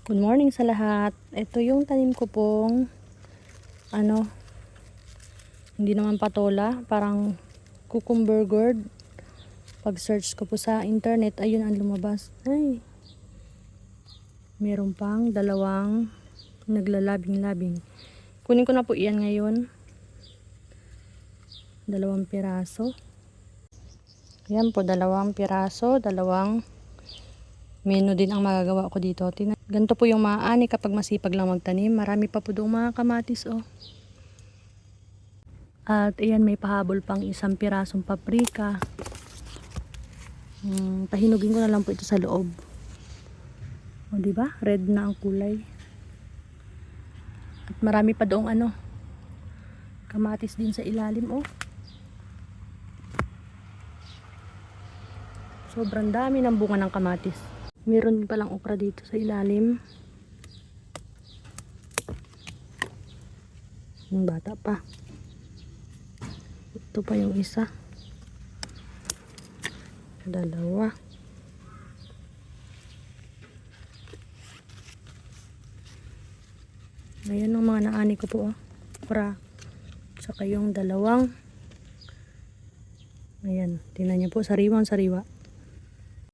Good morning sa lahat. Ito yung tanim ko pong hindi naman patola, parang cucumber gourd. Pag search ko po sa internet, ayun ang lumabas. Ay, meron pang dalawang naglalabing-labing. Kunin ko na po iyan ngayon. 2 piraso. Ayan po, 2 piraso, 2 menu din ang magagawa ko dito. Ganito po yung maaani kapag masipag lang magtanim. Marami pa po doong mga kamatis, oh. At ayan, may pahabol pang 1 pirasong paprika. Pahinugin ko na lang po ito sa loob. O, diba? Red na ang kulay. At marami pa doong kamatis din sa ilalim, oh. Sobrang dami ng bunga ng kamatis. Meron palang okra dito sa ilalim. Yung bata pa. Ito pa yung isa. 2. Ayan ang mga naani ko po, oh. Okra. Saka yung 2. Ayan, tingnan niyo po, sariwang sariwa.